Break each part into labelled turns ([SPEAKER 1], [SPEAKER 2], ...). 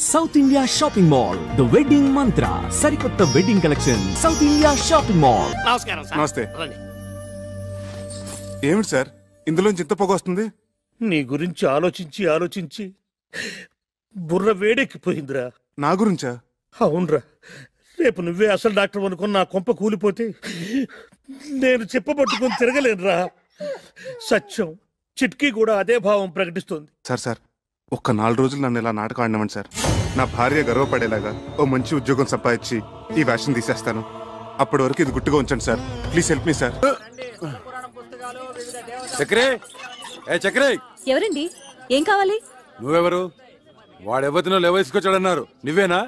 [SPEAKER 1] South India shopping mall the wedding మంత్ర సరికొత్త wedding collection south India shopping mall.
[SPEAKER 2] నమస్కారం sir.
[SPEAKER 3] నమస్తే. ఏమిటి sir ఇందులోంచి ఇంత పొగ వస్తుంది?
[SPEAKER 2] నీ గురించి ఆలోచించి ఆలోచించి బుర్ర వేడెక్కిపోయిందిరా.
[SPEAKER 3] నా గురించా?
[SPEAKER 2] అవునరా, రేపు నువ్వే అసలు డాక్టర్ అనుకుని నా కొంప కూలిపోతే నేను చెప్పబట్టుకుని తిరగలేనురా. సత్యం చిట్కీ కూడా అదే భావం ప్రకటిస్తుంది.
[SPEAKER 3] సార్ ఒక్క 4 రోజులు నన్ను ఇలా నాటకం ఆడినామండి సార్. నా భార్య గర్వపడేలాగా ఓ మంచి ఉద్యోగం సంపాదించి ఈ వేషం తీసేస్తాను. అప్పటి వరకు ఇది గుట్టుగా ఉంచండి sir. Please help me sir.
[SPEAKER 4] చక్రే, ఏ చక్రే,
[SPEAKER 5] ఎవరండి? ఏం కావాలి?
[SPEAKER 4] నువ్వెవరు? వాడెవతినో లేవేసుకొచ్చాడన్నారు, నువ్వేనా?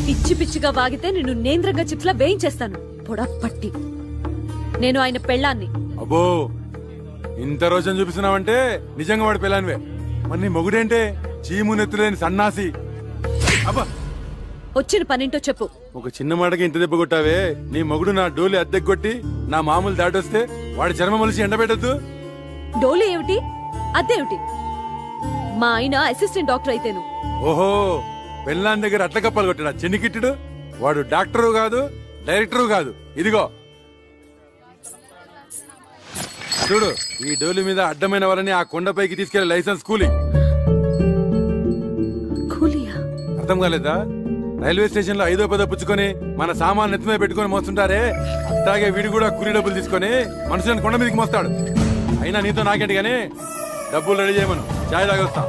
[SPEAKER 5] పిచ్చి పిచ్చిగా వాగితే నిన్ను నేంద్రంగా చిప్స్లా వేయించేస్తాను. పొడప్పట్టి. నేను ఆయన పెళ్ళాన్ని.
[SPEAKER 4] అబ్బో, ఇంత రోజని చూపిస్తున్నావంటే నిజంగా వాడి పెళ్ళానివే. మరి నీ మొగుడేంటే చీము నెత్తులేని సన్నాసి. అబ్బా,
[SPEAKER 5] వచ్చిన పనింటో చెప్పు.
[SPEAKER 4] ఒక చిన్న మాటకి ఇంత దెబ్బ కొట్టావే. నీ మొగుడు నా డోలి అద్దెకొట్టి నా మామూలు దాటొస్తే వాడి చర్మ మలిసి ఎండబెట్టద్దు.
[SPEAKER 5] డోలు ఏమిటి, అదేమిటి? మా ఆయన అసిస్టెంట్ డాక్టర్ అయితేను.
[SPEAKER 4] ఓహో, పెళ్ళాన్ దగ్గర అట్ల కప్పలు కొట్టాడా చెన్నికిట్టుడు? వాడు డాక్టరు కాదు, డైరెక్టరు కాదు. ఇదిగో చూడు, ఈ డోలి మీద అడ్డమైన వాళ్ళని ఆ కొండపైకి తీసుకెళ్లే లైసెన్స్ కూలీ. అర్థం కాలేదా? రైల్వే స్టేషన్ లో 5వ 10వ పుచ్చుకొని మన సామాన్ నెత్తిమీద పెట్టుకుని మోస్తుంటారే, అట్లాగే వీడు కూడా కూలీ డబ్బులు తీసుకొని మనుషులను కొండ మీదకి మోస్తాడు. అయినా నీతో నాకేంటి గానీ డబ్బులు రెడీ చేయమను, చాయ్ తాగొస్తా.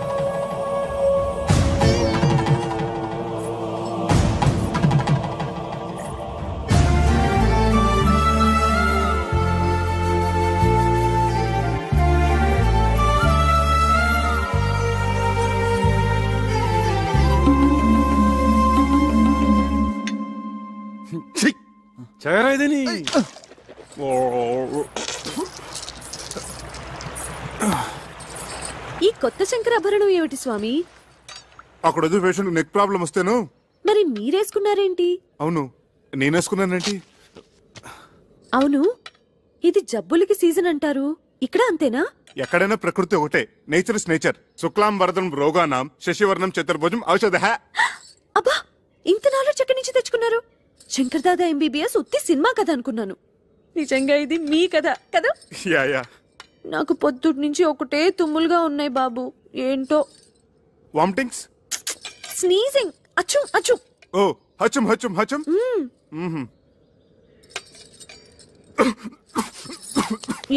[SPEAKER 4] చగరాయిదని
[SPEAKER 5] ఈ కొత్త శంకరాభరణం ఏమిటి స్వామి?
[SPEAKER 3] అక్కడ వద్దు పేషెంట్ నెక్ ప్రాబ్లం వస్తేను.
[SPEAKER 5] మరి మీరేసుకున్నారేంటి?
[SPEAKER 3] అవును, నేనేసుకున్నానండి.
[SPEAKER 5] అవును, ఇది జబ్బులకి సీజన్ అంటారు, ఇక్కడ అంతేనా?
[SPEAKER 3] ఎక్కడైనా ప్రకృతి ఒకటే. Nature is nature. శుక్లాం వరదం రోగానాం శశివర్ణం చతుర్భుజం ఔషధ.
[SPEAKER 5] అబ్బా, ఇంత నాలెడ్జ్ ఎక్కడి నుంచి తెచ్చుకున్నారు? శంకర్ దాదా ఎంబీబీఎస్ ఉత్తి సినిమా కథ అనుకున్నాను. నిజంగా ఇది మీ కథ కదా?
[SPEAKER 3] యా.
[SPEAKER 5] నాకు పొద్దుటి నుంచి ఒకటే తుమ్ములుగా ఉన్నాయి బాబు. ఏంటో.
[SPEAKER 3] వామిటింగ్స్,
[SPEAKER 5] స్నీజింగ్, అచ్చు అచ్చు.
[SPEAKER 3] ఓ హచం హచం హచం.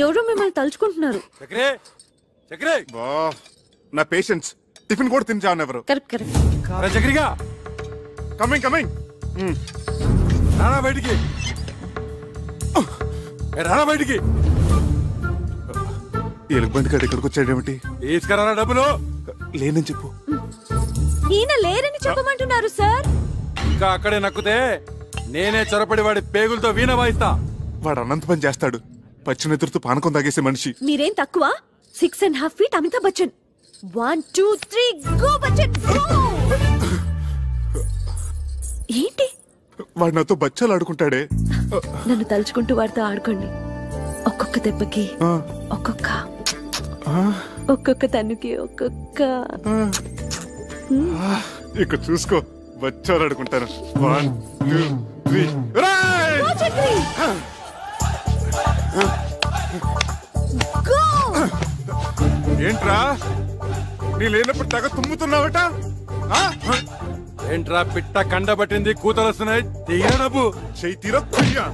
[SPEAKER 5] ఎవరో మిమ్మల్ని తలుచుకుంటున్నారు.
[SPEAKER 4] చక్రే, చక్రే,
[SPEAKER 3] నా పేషెంట్స్ టిఫిన్ కూడా తిని చావనెవరు.
[SPEAKER 5] Correct correct.
[SPEAKER 4] చక్రిగా
[SPEAKER 3] కమింగ్ కమింగ్.
[SPEAKER 4] రానా బయటికి, రానా బయటికి.
[SPEAKER 3] ఎలుగుబంటి కాడ ఇక్కడికి వచ్చాడేమిటి?
[SPEAKER 4] తీసుకురా డబ్బులు.
[SPEAKER 3] లేనని చెప్పు.
[SPEAKER 5] ఈయన లేరని చెప్పమంటున్నారు సార్.
[SPEAKER 4] ఇంకా అక్కడే నక్కుతే నేనే చొరపడి వాడి పేగులతో వీణ వాయిస్తా.
[SPEAKER 3] వాడు అనంత పని చేస్తాడు. పచ్చినెదురుతో పానకం తాగేసే మనిషి.
[SPEAKER 5] మీరేం తక్కువ? 6.5 feet Amitabh Bachchan. 1 2 3 go Bachchan go. ఏంటి?
[SPEAKER 3] వాడు నాతో బచ్చాలు ఆడుకుంటాడే.
[SPEAKER 5] నన్ను తలుచుకుంటూ వాడితో ఆడుకోండి. ఒక్కొక్క దెబ్బకి ఒక్కొక్క తన్నుకి ఒక్కొక్క.
[SPEAKER 3] ఇక్కడ చూసుకో, బచ్చాలు ఆడుకుంటాను. 1 2 3. ఏంట్రా నీ లేనప్పుడు తెగ తుమ్ముతున్నావట?
[SPEAKER 4] ఏంట్రా పిట్ట కండబట్టింది, కూతలు వస్తున్నాయి. తీరా డబ్బు.
[SPEAKER 3] చెయ్యి తీరా కుయ్యా.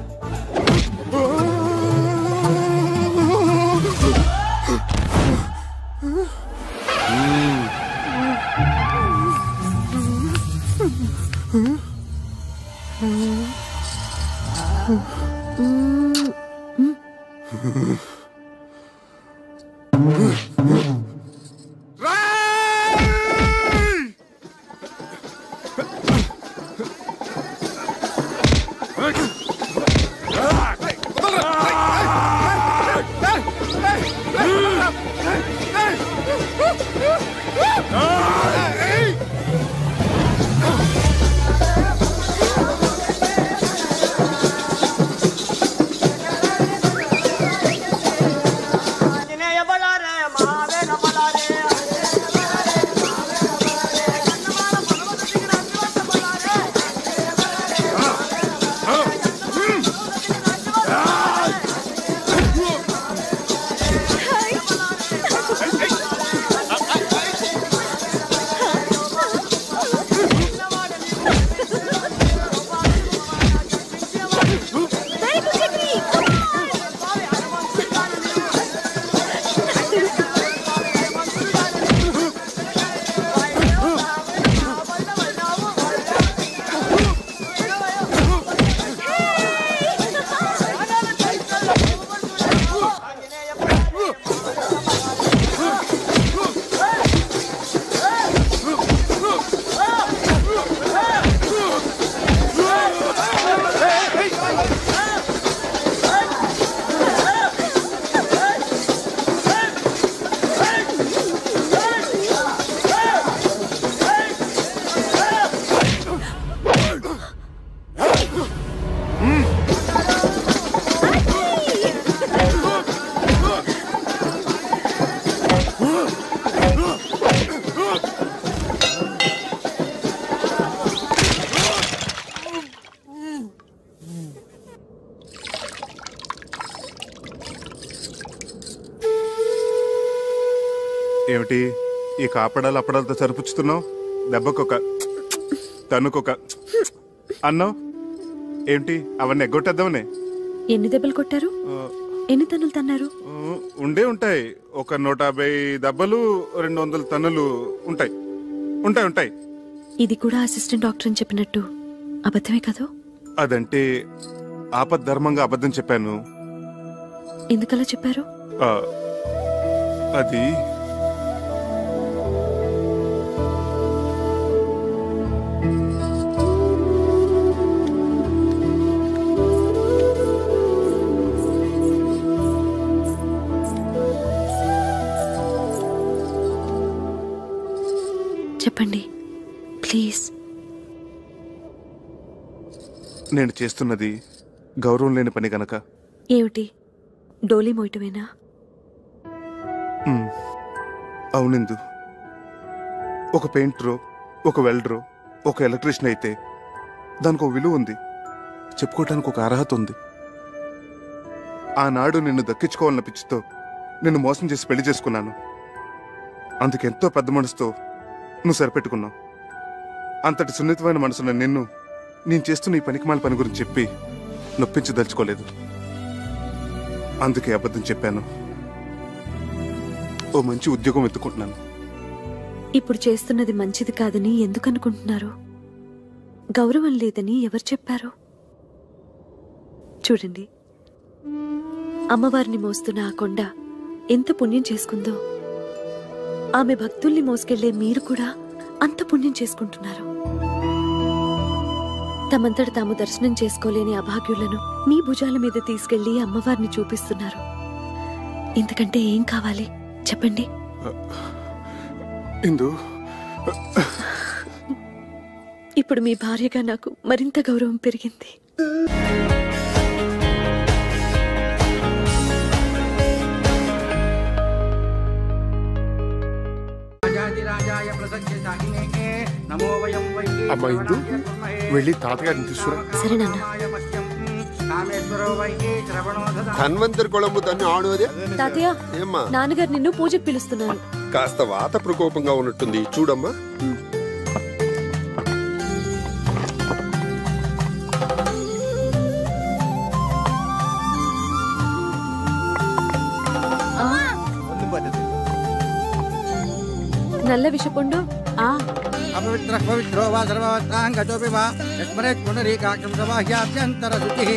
[SPEAKER 3] ఏమిటి ఈ కాపడాలు అప్పడాలతో సరిపుచ్చుతున్నావు? దెబ్బకొక తనుకొక అన్నావు ఏంటి? అవన్నీ ఎగ్గొట్టేద్దామనే.
[SPEAKER 5] ఎన్ని దెబ్బలు కొట్టారు? ఎన్ని తన్నులు తన్నారు?
[SPEAKER 3] ఉండే ఉంటాయి. ఒక 150 దెబ్బలు, 200 తన్నులు ఉంటాయి. ఉంటాయి ఉంటాయి.
[SPEAKER 5] ఇది కూడా అసిస్టెంట్ డాక్టర్ అని చెప్పినట్టు అబద్ధమే కదా?
[SPEAKER 3] అదంటే ఆపద్ధర్మంగా అబద్ధం చెప్పాను.
[SPEAKER 5] ఎందుకలా చెప్పారు?
[SPEAKER 3] అది
[SPEAKER 5] చెప్పండి ప్లీజ్.
[SPEAKER 3] నేను చేస్తున్నది గౌరవం లేని పని గనక.
[SPEAKER 5] ఏమిటి, డోలీ మోయటమేనా?
[SPEAKER 3] అవునిందు. ఒక పెయింటరో, ఒక వెల్డరో, ఒక ఎలక్ట్రీషియన్ అయితే దానికి ఒక విలువ ఉంది, చెప్పుకోవటానికి ఒక అర్హత ఉంది. ఆనాడు నిన్ను దక్కించుకోవాలన్న పిచ్చితో నిన్ను మోసం చేసి పెళ్లి చేసుకున్నాను. అందుకెంతో పెద్ద మనసుతో నువ్వు సరిపెట్టుకున్నావు. అంతటి సున్నితమైన మనసున్న నిన్ను నేను చేస్తున్న ఈ పనికిమాల పని గురించి చెప్పి నొప్పించదలుచుకోలేదు. అందుకే అబద్ధం చెప్పాను. ఓ మంచి ఉద్యోగం వెతుకుంటున్నాను.
[SPEAKER 5] ఇప్పుడు చేస్తున్నది మంచిది కాదని ఎందుకు అనుకుంటున్నారు? గౌరవం లేదని ఎవరు చెప్పారు? చూడండి, అమ్మవారిని మోస్తున్న ఆ కొండ ఎంత పుణ్యం చేసుకుందో, ఆమె భక్తుల్ని మోసుకెళ్లే మీరు కూడా అంత పుణ్యం చేసుకుంటున్నారు. తమంతట తాము దర్శనం చేసుకోలేని అభాగ్యులను మీ భుజాల మీద తీసుకెళ్లి అమ్మవారిని చూపిస్తున్నారు. ఇంతకంటే ఏం కావాలి చెప్పండి? ఇప్పుడు మీ భార్యగా నాకు మరింత గౌరవం పెరిగింది.
[SPEAKER 6] అమ్మా ఇందు, వెళ్ళి తాతగారిని తీసుకురా.
[SPEAKER 5] సరే నాన్న.
[SPEAKER 6] ధన్వంతరి కొళంబు తన్ని ఆడోదే.
[SPEAKER 5] తాతయ్య,
[SPEAKER 6] ఏమ్మా?
[SPEAKER 5] నాన్నగారు నిన్ను పూజకు పిలుస్తున్నారు.
[SPEAKER 6] కాస్త వాత ప్రకోపంగా ఉన్నట్టుంది, చూడమ్మా.
[SPEAKER 5] నల్ల విషపండు.
[SPEAKER 7] అపవిత్ర పవిత్రో వా సర్వవత్రాంగతోపి వా యస్మరేత్ పునరీకాక్షం సమాహ్యాభ్యంతర శుచిః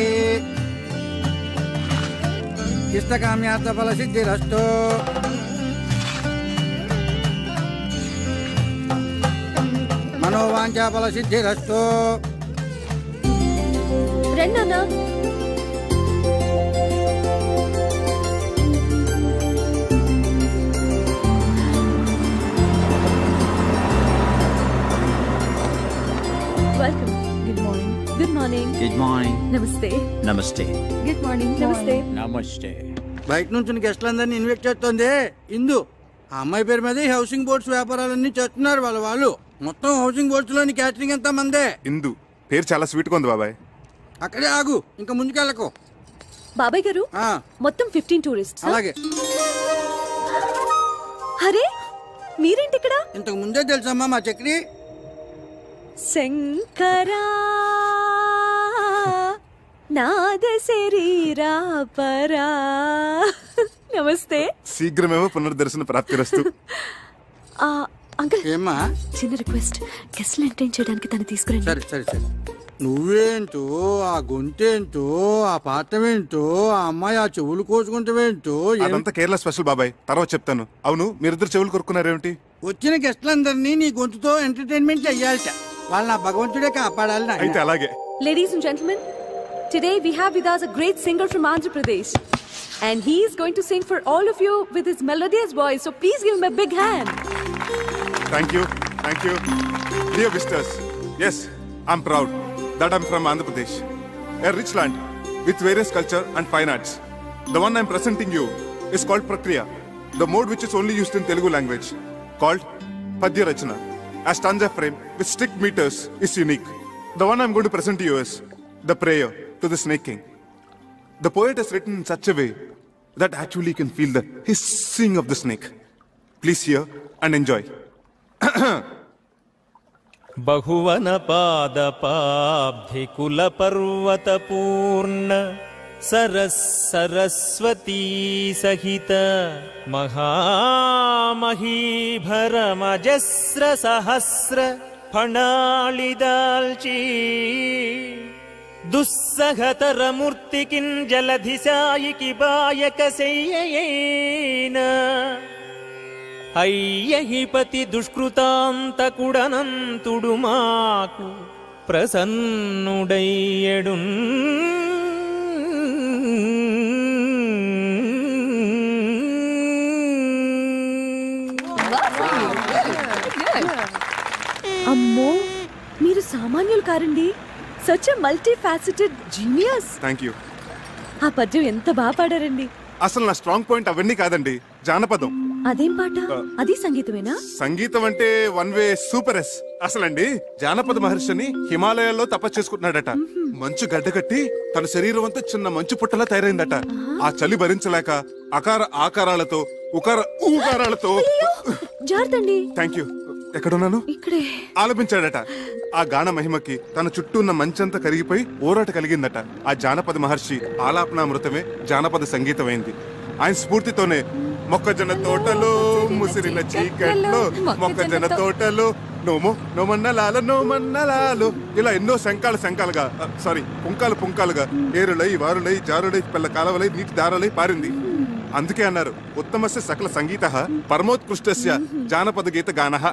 [SPEAKER 7] ఇష్టకామ్యార్థ ఫల సిద్ధిరస్తు. మనోవాంఛా ఫల సిద్ధిరస్తు.
[SPEAKER 5] రెండన్నా. Welcome. Good morning. Good morning.
[SPEAKER 8] Good morning.
[SPEAKER 5] నమస్తే.
[SPEAKER 8] నమస్తే.
[SPEAKER 5] Good morning. నమస్తే.
[SPEAKER 8] నమస్తే.
[SPEAKER 7] బయట నుంచి గెస్టులందరినీ ఇన్వైట్ చేస్తుంది ఇందు. ఆ అమ్మాయి పేరు మీద హౌసింగ్ బోర్డ్స్ వ్యాపారాలన్నీ చేస్తున్నారు వాళ్ళు. మొత్తం హౌసింగ్ బోర్డ్స్ లోని క్యాటరింగ్ ఎంత మందే.
[SPEAKER 3] ఇందు పేరు చాలా స్వీట్ గా ఉంది బాబాయ్.
[SPEAKER 7] అక్కడే ఆగు, ఇంకా ముందుకెళ్ళకు.
[SPEAKER 5] బాబాయ్ గారు, మొత్తం 15 టూరిస్ట్.
[SPEAKER 7] అలాగే.
[SPEAKER 5] అరే మీరేంటి ఇక్కడ?
[SPEAKER 7] ఇంతకు ముందే తెలుసమ్మా మా చక్రి.
[SPEAKER 5] శంకరా నాద శరీరా పరా. నమస్తే.
[SPEAKER 3] శీఘ్రమేమో పునర్దర్శన ప్రాప్తిరస్తు.
[SPEAKER 5] అంకుల్,
[SPEAKER 7] ఏమ్మా?
[SPEAKER 5] చిన్న రిక్వెస్ట్, గెస్ట్లు ఎంటర్టైన్ చేయడానికి తను తీసుకురండి.
[SPEAKER 7] సరే సరే సరే. నువ్వేంటో, ఆ గొంతేంటో, ఆ పాటమేంటో, ఆ అమ్మాయి ఆ చెవులు కోసుకుంటావేంటో.
[SPEAKER 3] అదంతా కేరళ స్పెషల్ బాబాయ్, తర్వాత చెప్తాను. అవును, మీరిద్దరు చెవులు కొరుకున్నారేమిటి?
[SPEAKER 7] వచ్చిన గెస్టులందరినీ నీ గొంతుతో ఎంటర్టైన్మెంట్ చెయ్యాలట. వాళ్ళ నా భగవంతుడే కాపాడాలి.
[SPEAKER 3] అయితే అలాగే.
[SPEAKER 5] Ladies and gentlemen, today we have with us a great singer from Andhra Pradesh, and he is going to sing for all of you with his melodious voice. So please give him a big hand.
[SPEAKER 3] Thank you, thank you. Dear visitors, yes, I'm proud that I'm from Andhra Pradesh, a rich land with various culture and fine arts. The one I'm presenting you is called Prakriya, the mode which is only used in Telugu language, called Padya Rachana. A stanza frame with strict meters is unique. The one I'm going to present to you is the prayer to the Snake King. The poet has written in such a way that actually you can feel the hissing of the snake. Please hear and enjoy.
[SPEAKER 8] బహువన పాదపాబ్ధి కుల పర్వత పూర్ణ సరస్వతీ సహిత మహామహీభరమజస్ర సహస్ర ఫణాళిదాల్చీ దుస్సహతర మూర్తికిన్ జలధిశాయికి బాయక శయ్యయేన అయ్యహిపతి దుష్కృతాంతకుడనంతుడు మాకు ప్రసన్నుడయ్యడు.
[SPEAKER 5] అమ్మో, మీరు సామాన్యులు కారండి. Such a multifaceted genius.
[SPEAKER 3] Thank you.
[SPEAKER 5] ఆ పద్యం ఎంత బాగా పాడారండి.
[SPEAKER 3] అసలు నా స్ట్రాంగ్ పాయింట్ అవన్నీ కాదండి, జానపదం.
[SPEAKER 5] అదేం పాట? అది సంగీతమేనా?
[SPEAKER 3] సంగీతం అంటే వన్ వే సూపర్ ఎస్. అసలండి జానపద మహర్షిని హిమాలయాల్లో తపస్సు చేసుకుంటున్నాడట. మంచు గడ్డకట్టి తన శరీరం అంతా చిన్న మంచు పుట్టలా తయారైందట. ఆ చలి భరించలేక అకార ఆకారాలతో ఉకార ఊకారాలతో
[SPEAKER 5] జార్తండి.
[SPEAKER 3] Thank you. ఎక్కడున్నాను?
[SPEAKER 5] ఇక్కడే.
[SPEAKER 3] ఆలపించాడట. ఆ గాన మహిమకి తన చుట్టూ ఉన్న మంచంతా కరిగిపోయి ఊరాట కలిగిందట. ఆ జానపద మహర్షి ఆలాపనామృతమే జానపద సంగీతమైంది. ఆయన స్ఫూర్తితోనే మొక్కజొన్న తోటలో ముసిరిన చీకట్లో మొక్కజొన్న తోటలో నోమో నోమన్నలాల నోమన్నలాలు ఇలా ఎన్నో శంకాలుగా సారీ పుంకాలుగా ఏరులై వారులై జారులై పిల్ల కాలవలై నీటి దారులై పారింది. అందుకే అన్నారు ఉత్తమస్య సకల సంగీత పరమోత్కృష్టస్య జానపద గీత గానః.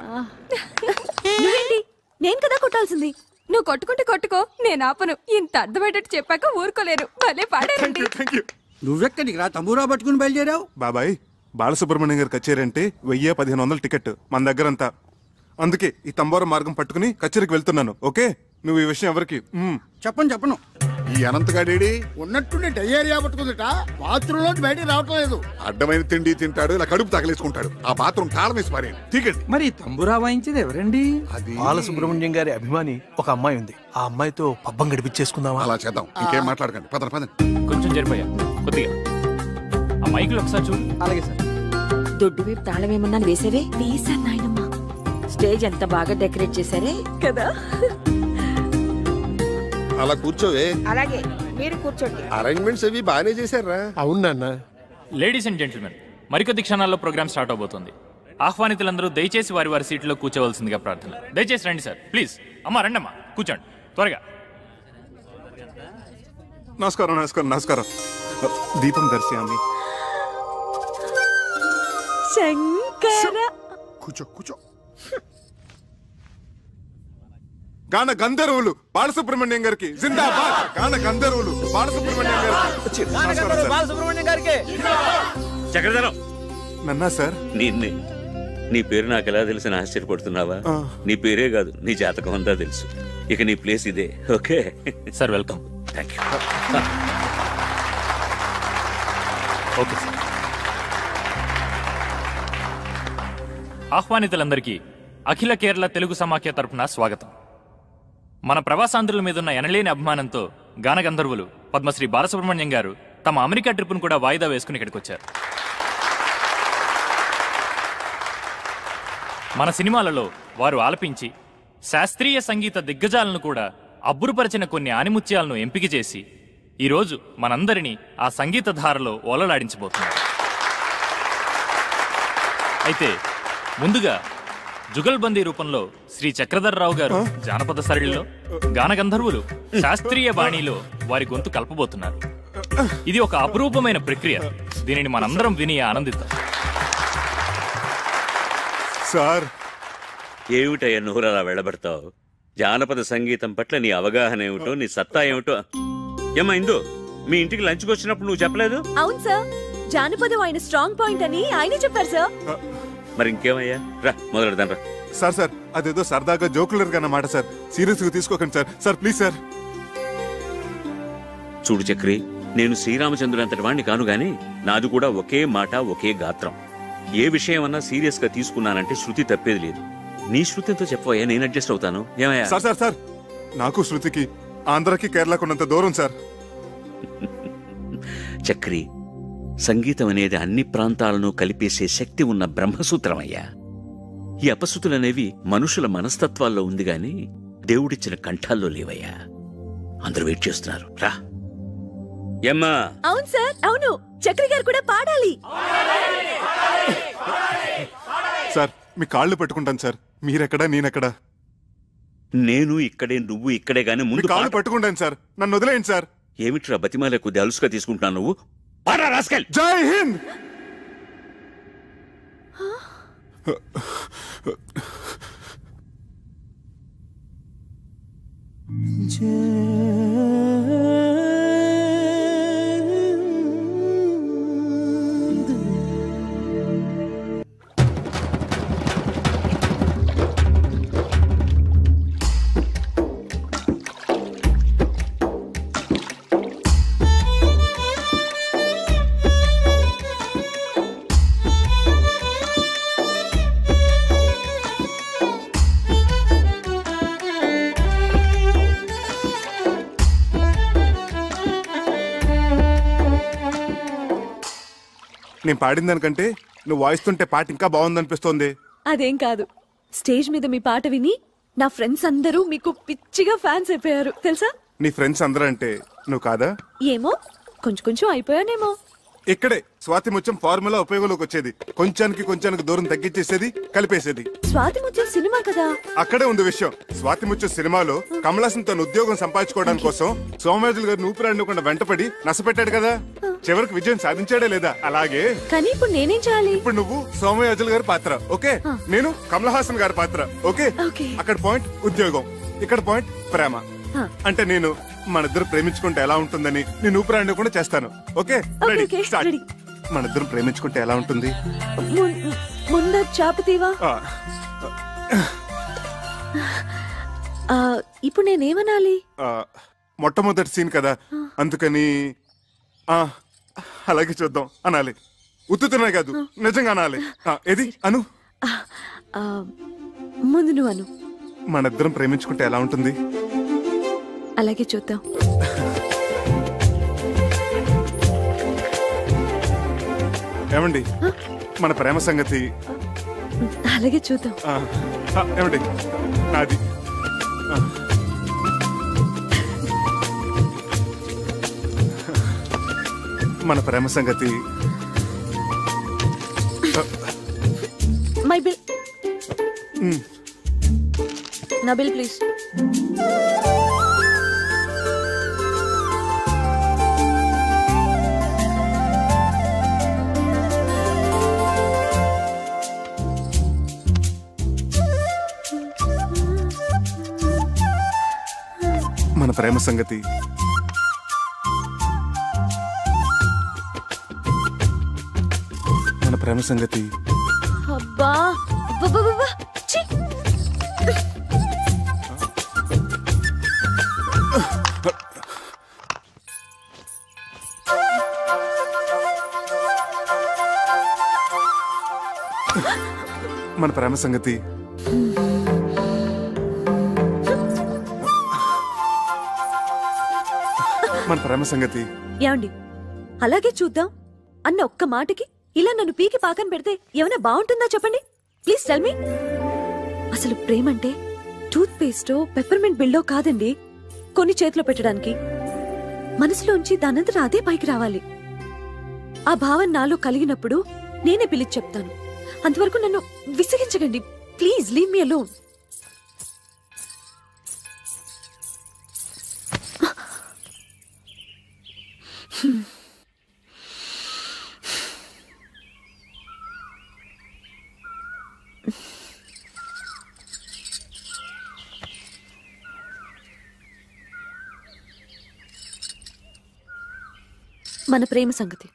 [SPEAKER 5] నేను కదా కొట్టాల్సింది.
[SPEAKER 9] నువ్వు కొట్టుకుంటే కొట్టుకో, నేను ఆపను. ఇంత అర్థమయ్యేటట్టు చెప్పాక ఊరుకోలేరు. భలే పాడారండి.
[SPEAKER 7] నువ్వెక్కడికి రా తంబూరా పట్టుకుని బయలుదేరావు?
[SPEAKER 3] బాబాయ్, బాలసుబ్రహ్మణ్యం గారి కచేరీ అంటే 1000-1500 టికెట్ మన దగ్గరంతా. అందుకే ఈ తంబోర మార్గం పట్టుకుని కచేరీకి వెళ్తున్నాను. ఓకే, నువ్వు ఈ విషయం ఎవరికి
[SPEAKER 7] చెప్పను.
[SPEAKER 6] ఈ అనంతగాడేడి
[SPEAKER 10] ఉన్నట్టుండి డయేరియా పట్టుకుందిట. బాత్రూమ్ లో బయటికి రావటం లేదు.
[SPEAKER 6] అడ్డమైన తిండి తింటాడు, ఇలా కడుపు తగలేసుకుంటాడు. ఆ బాత్రూమ్ తాళం వేసి పారేయండి. టికెట్.
[SPEAKER 8] మరి తంబురా వాయించేది ఎవరండి?
[SPEAKER 6] అది
[SPEAKER 11] బాలసుబ్రహ్మణ్యం గారి అభిమాని ఒక అమ్మాయి ఉంది. ఆ అమ్మాయితో పబ్బం గడిపించేసుకుందామా?
[SPEAKER 6] అలా చేద్దాం. ఇంకేం మాట్లాడకండి. పదండి.
[SPEAKER 12] కొంచెం జరిపోయా కొద్దిగా. ఆ మైకులు ఒకసారి చూడు.
[SPEAKER 8] అలాగే సార్.
[SPEAKER 9] దొడ్డు వైపు తాళం ఏమన్నా వేసేవే?
[SPEAKER 5] వేసాను నాయనమ్మా.
[SPEAKER 9] స్టేజ్ ఎంత బాగా డెకరేట్ చేశారే
[SPEAKER 5] కదా.
[SPEAKER 6] అలా కూర్చోవే.
[SPEAKER 9] అలాగే, మీరు కూర్చోండి.
[SPEAKER 6] అరేంజ్మెంట్స్ అవి బాగానే చేశారా? అవును నాన్న.
[SPEAKER 12] లేడీస్ అండ్ జెంటిల్మెన్, మరికొద్ది క్షణాల్లో ప్రోగ్రామ్ స్టార్ట్ అవబోతుంది. ఆహ్వానితులందరూ దయచేసి వారి వారి సీట్లో కూర్చోవలసిందిగా ప్రార్థన. దయచేసి రండి సార్, ప్లీజ్. అమ్మా రండమ్మా, కూర్చోండి త్వరగా.
[SPEAKER 3] నమస్కారం. దీపం దర్శయామి.
[SPEAKER 5] శంకర.
[SPEAKER 6] కూర్చో.
[SPEAKER 3] గాన గంధర్వులు బాలసుబ్రహ్మణ్యం గారికి జిందాబాద్. గాన గంధర్వులు బాలసుబ్రహ్మణ్యం గారికి.
[SPEAKER 13] చక్రధరం
[SPEAKER 3] నన్నా సార్.
[SPEAKER 13] నీ పేరు నాకు ఎలా తెలిసిన ఆశ్చర్యపడుతున్నావా? నీ పేరే కాదు, నీ జాతకం అంతా తెలుసు. ఇక నీ ప్లేస్ ఇదే. Okay
[SPEAKER 12] sir, welcome.
[SPEAKER 13] Thank you.
[SPEAKER 12] Okay sir. ఆహ్వానితులందరికీ అఖిల కేరళ తెలుగు సమాఖ్య తరఫున స్వాగతం. మన ప్రవాసాంధ్రుల మీదున్న ఎనలేని అభిమానంతో గానగంధర్వులు పద్మశ్రీ బాలసుబ్రహ్మణ్యం గారు తమ అమెరికా ట్రిప్ను కూడా వాయిదా వేసుకుని ఇక్కడికి వచ్చారు. మన సినిమాలలో వారు ఆలపించి శాస్త్రీయ సంగీత దిగ్గజాలను కూడా అబ్బురుపరిచిన కొన్ని ఆనిముత్యాలను ఎంపిక చేసి ఈరోజు మనందరినీ ఆ సంగీత ధారలో ఓలలాడించబోతున్నారు. అయితే ముందుగా జుగల్బందీ రూపంలో శ్రీ చక్రధర్రావు గారు జానపద సరళిలో, గానగంధర్వులు శాస్త్రీయ బాణీలో వారి గొంతు కలపబోతున్నారు. ఇది ఒక అపురూపమైన ప్రక్రియ. దీనిని మనందరం విని ఆనందిద్దాం.
[SPEAKER 3] సార్,
[SPEAKER 13] ఏమిటయ్యా నువ్వు అలా వెళ్ళబడతావు? జానపద సంగీతం పట్ల నీ అవగాహన ఏమిటో, నీ సత్తా ఏమిటో. ఏమా ఇందు, మీ ఇంటికి లంచ్కి వచ్చినప్పుడు నువ్వు చెప్పలేదు?
[SPEAKER 5] అవును సార్, జానపదం ఆయన స్ట్రాంగ్ పాయింట్ అని ఆయనే చెప్పారు సార్.
[SPEAKER 13] మరి ఇంకేమయ్యా, రా మొదలెడదాం రా.
[SPEAKER 3] సార్ అదేదో సరదాగా జోకులర్ గా అన్నమాట సార్. సీరియస్ గా తీసుకోకండి సార్ ప్లీజ్ సార్.
[SPEAKER 13] చూడు చక్రి, నేను శ్రీరామచంద్రుడు అంతటి వాణ్ణి కాను గాని నాది కూడా ఒకే మాట, ఒకే గాత్రం. ఏ విషయం అన్నా సీరియస్ గా తీసుకున్నానంటే శృతి తప్పేది లేదు. నీ శృతితో చెప్పవయ్యా, నేను అడ్జస్ట్ అవుతాను. ఏమయ్యా?
[SPEAKER 3] సార్ నాకు శృతికి ఆంధ్రకి కేరళకు ఉన్నంత దూరం సార్.
[SPEAKER 13] చక్రి, సంగీతం అనేది అన్ని ప్రాంతాలను కలిపేసే శక్తి ఉన్న బ్రహ్మసూత్రమయ్యా. ఈ అపశృతులనేవి మనుషుల మనస్తత్వాల్లో ఉంది గాని దేవుడిచ్చిన కంఠాల్లో లేవయ్యా. అందరూ వెయిట్ చేస్తున్నారు, రా. ఏమ్మా?
[SPEAKER 5] అవును సార్, అవును. చక్రి గారు కూడా పాడాలి.
[SPEAKER 3] సార్ మీ కాళ్ళు పెట్టుకుంటాను సార్. మీరెక్కడా నేనెక్కడా?
[SPEAKER 13] నేను ఇక్కడే, నువ్వు ఇక్కడే గానీ ముందు
[SPEAKER 3] కాళ్ళు పట్టుకుంటాను సార్. నన్ను వదిలేయండి సార్.
[SPEAKER 13] ఏమిట్రా బతిమాలే కొద్ది అలుసుగా తీసుకుంటున్నావు నువ్వు?
[SPEAKER 3] జై హింద్. నేను పాడిన దానికంటే నువ్వు వాయిస్తుంటే పాట ఇంకా బాగుందనిపిస్తోంది.
[SPEAKER 5] అదేం కాదు, స్టేజ్ మీద మీ పాట విని నా ఫ్రెండ్స్ అందరూ మీకు పిచ్చిగా ఫ్యాన్స్ అయిపోయారు తెలుసా?
[SPEAKER 3] నీ ఫ్రెండ్స్ అందరూ అంటే నువ్వు కాదా?
[SPEAKER 5] ఏమో, కొంచెం అయిపోయానేమో.
[SPEAKER 3] ఇక్కడే స్వాతి ముత్యం ఫార్ములా ఉపయోగంలోకి వచ్చేది. కొంచానికి దూరం తగ్గించేసేది, కలిపేసేది.
[SPEAKER 5] స్వాతి ముత్యం సినిమా కదా?
[SPEAKER 3] అక్కడే ఉంది విషయం. స్వాతి ముత్యం సినిమాలో కమల్ హాసన్ తన ఉద్యోగం సంపాదించుకోవడానికి కోసం సోమయాజులు గారిని ఊపిరాడకుండా వెంటపడి నసపెట్టాడు కదా. చివరికి విజయం సాధించాడే లేదా? అలాగే
[SPEAKER 5] కానీ ఇప్పుడు నేనేం చేయాలి?
[SPEAKER 3] ఇప్పుడు నువ్వు సోమయాజులు గారి పాత్ర, ఓకే? నేను కమల్ హాసన్ గారి పాత్ర, ఓకే? అక్కడ పాయింట్ ఉద్యోగం, ఇక్కడ పాయింట్ ప్రేమ. అంటే నేను మనిద్దరు ప్రేమించుకుంటే ఎలా ఉంటుందని నేను ఊపిరాడిని కూడా చేస్తాను, ఓకే? మనిద్దరం ప్రేమించుకుంటే ఎలా ఉంటుంది?
[SPEAKER 5] ముందు చాపతీవా. ఇప్పుడు నేనేమనాలి?
[SPEAKER 3] మొట్టమొదటి సీన్ కదా, అందుకని అలాగే చూద్దాం అనాలి. ఉత్తుతున్నాయి కాదు, నిజంగా అనాలి. ఏది అను?
[SPEAKER 5] ముందు నువ్వు అను.
[SPEAKER 3] మనిద్దరం ప్రేమించుకుంటే ఎలా ఉంటుంది?
[SPEAKER 5] అలాగే చూద్దాం.
[SPEAKER 3] ఏమండి మన ప్రేమ సంగతి?
[SPEAKER 5] అలాగే చూద్దాం.
[SPEAKER 3] ఏమండి నాది? మన ప్రేమ సంగతి?
[SPEAKER 5] My bill. నా బిల్ ప్లీజ్.
[SPEAKER 3] మన ప్రేమ సంగతి? మన ప్రేమ సంగతి?
[SPEAKER 5] అబ్బా ఛీ.
[SPEAKER 3] మన ప్రేమ సంగతి? మన ప్రేమ సంగతి?
[SPEAKER 5] ఏమండి అలాగే చూద్దాం అన్న ఒక్క మాటకి ఇలా నన్ను పీకి పాకన పెడితే ఏమైనా బాగుంటుందా చెప్పండి ప్లీజ్ టెల్ మీ. అసలు ప్రేమ అంటే టూత్ పేస్టో పెప్పర్మెంట్ బిల్డో కాదండి. కొన్ని చేతిలో పెట్టడానికి మనసులోంచి దానంతట అదే పైకి రావాలి. ఆ భావన నాలో కలిగినప్పుడు నేనే పిలిచి చెప్తాను. అంతవరకు నన్ను విసిగించకండి ప్లీజ్, లీవ్ మీ అలోన్. మన ప్రేమ సంగతి.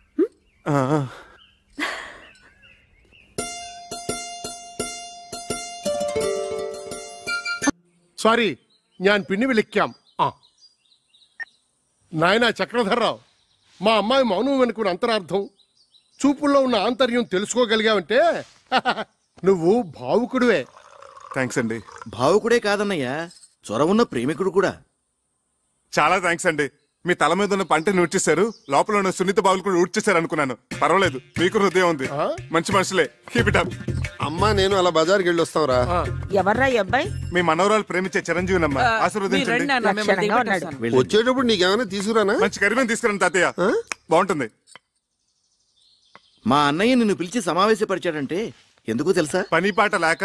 [SPEAKER 10] సారీ, ഞാൻ പിന്നെ വിളിക്കാം. నాయనా చక్రధర్రావు, మా అమ్మాయి మౌనం వెనుకున్న అంతరార్థం, చూపుల్లో ఉన్న ఆంతర్యం తెలుసుకోగలిగావంటే నువ్వు భావుకుడివే.
[SPEAKER 3] థ్యాంక్స్ అండి.
[SPEAKER 14] భావుకుడే కాదన్నయ్యా, చొరవున్న ప్రేమికుడు కూడా.
[SPEAKER 3] చాలా థ్యాంక్స్ అండి. మీ తల మీద ఉన్న పంటని ఊడ్చేశారు, లోపల ఉన్న సున్నిత బావులు కూడా ఊడ్చేశారు అనుకున్నాను. పర్వాలేదు, మీకు హృదయం ఉంది, మంచి మనుషులే. Keep it up.
[SPEAKER 14] అమ్మా నేను అలా బజార్కి వెళ్ళి వస్తాంరా.
[SPEAKER 15] ఎవర్రా ఈ అబ్బాయి?
[SPEAKER 3] మీ మనవరాలు ప్రేమించే చిరంజీవినమ్మా, ఆశీర్వదించండి.
[SPEAKER 14] వచ్చేటప్పుడు నీకేమైనా తీసుకురానా?
[SPEAKER 3] మంచి కరిమేం తీసుకురండి తాతయ్య, బాగుంటుంది.
[SPEAKER 16] మా అన్నయ్య నిన్ను పిలిచి సమావేశపరిచాడంటే ఎందుకు తెలుసా?
[SPEAKER 3] పని పాట లేక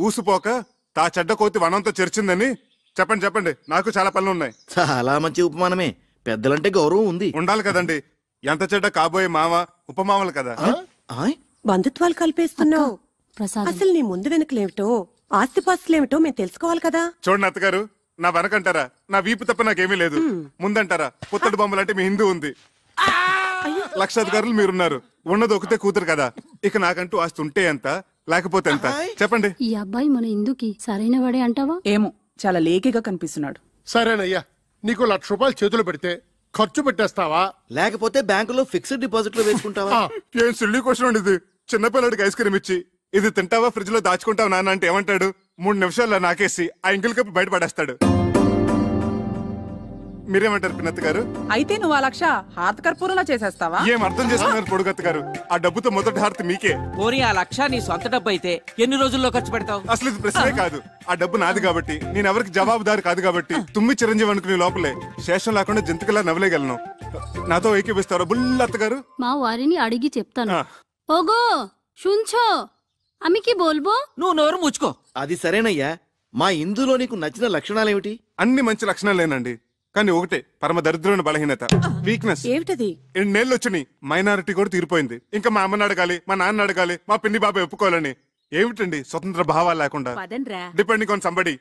[SPEAKER 3] ఊసుపోక తా చెడ్డ కోతి వనంతో చేర్చిందని చెప్పండి. చెప్పండి, నాకు చాలా పనులు ఉన్నాయి.
[SPEAKER 16] చాలా మంచి ఉపమానమే. పెద్దలంటే గౌరవం ఉంది,
[SPEAKER 3] ఉండాలి కదండి. ఎంత చెడ్డ కాబోయే మామ ఉపమామలు కదా.
[SPEAKER 15] బంధుత్వాలు కలిపేస్తున్నావు. అసలు నీ ముందు వెనుకలేమిటో, ఆస్తిపాస్తులేమిటో మేము తెలుసుకోవాలి కదా.
[SPEAKER 3] చూడండి అత్తగారు, నా వెనకంటారా నా వీపు తప్ప నాకేమీ లేదు, ముందంటారా పుత్తడి బొమ్మలంటే మీ హిందూ ఉంది, లక్షాధికారులు మీరున్నారు, ఉన్నది ఒకతే కూతురు కదా. ఇక నాకంటూ ఆస్తి ఉంటే ఎంత, లేకపోతే ఎంత చెప్పండి.
[SPEAKER 17] ఈ అబ్బాయి మన ఇందుకి సరైన వాడే అంటావా?
[SPEAKER 18] ఏమో, చాలా లేకిగా కనిపిస్తున్నాడు.
[SPEAKER 10] సరేనయ్యా, నీకు 1,00,000 రూపాయలు చేతులు పెడితే ఖర్చు పెట్టేస్తావా,
[SPEAKER 16] లేకపోతే బ్యాంకులో ఫిక్స్డ్ డిపాజిట్ లో వేసుకుంటావా?
[SPEAKER 3] ఏం సిల్లీ క్వశ్చన్ ఇది. చిన్నపిల్లడికి ఐస్ క్రీమ్ ఇచ్చి ఇది తింటావా ఫ్రిడ్జ్ లో దాచుకుంటావా నాన్న అంటే ఏమంటాడు? 3 నిమిషాల్లో నాకేసి ఆ ఇంకిల్ కప్పు బయటపడేస్తాడు. మీరేమంటారు పిన్నత్త గారు?
[SPEAKER 18] అయితే నువ్వు 1,00,000 హారతి కర్పూరంలా చేసేస్తావా?
[SPEAKER 3] ఏం అర్థం చేసుకున్నారు పొడుగత్త గారు? ఆ డబ్బుతో మొదటి హారతి మీకే.
[SPEAKER 19] పోనీ ఆ 1,00,000 నీ సొంత డబ్బు అయితే ఎన్ని రోజుల్లో ఖర్చు పెడతావు?
[SPEAKER 3] అసలు ఇది ప్రశ్నే కాదు. ఆ డబ్బు నాది కాబట్టి, నేను ఎవరికి జవాబుదారు కాదు కాబట్టి, తుమ్మి చిరంజీవి అనుకునే లోపలే శేషం లేకుండా జంతికలా నవ్వలేగలను. నాతో ఏకీపిస్తారా బుల్లత్త గారు?
[SPEAKER 17] మా వారిని అడిగి చెప్తాను. ఓగో শুনছো, আমি কি বলবো?
[SPEAKER 19] నువ్వు నోరు ముచ్చుకో.
[SPEAKER 16] అది సరేనయ్యా. మా ఇందులో నీకు నచ్చిన లక్షణాలేమిటి?
[SPEAKER 3] అన్ని మంచి లక్షణాలేనండి, కానీ ఒకటే పరమ దరిద్రమైన బలహీనత, వీక్నెస్.
[SPEAKER 15] ఏమిటది?
[SPEAKER 3] 2 నెలలు వచ్చినాయి, మైనారిటీ కూడా తీరిపోయింది. ఇంకా మా అమ్మని అడగాలి, మా నాన్న అడగాలి, మా పిన్ని బాబాయ్ ఒప్పుకోవాలని. ఏమిటండి స్వతంత్ర భావాలు లేకుండా, డిపెండింగ్ ఆన్ సంబడి.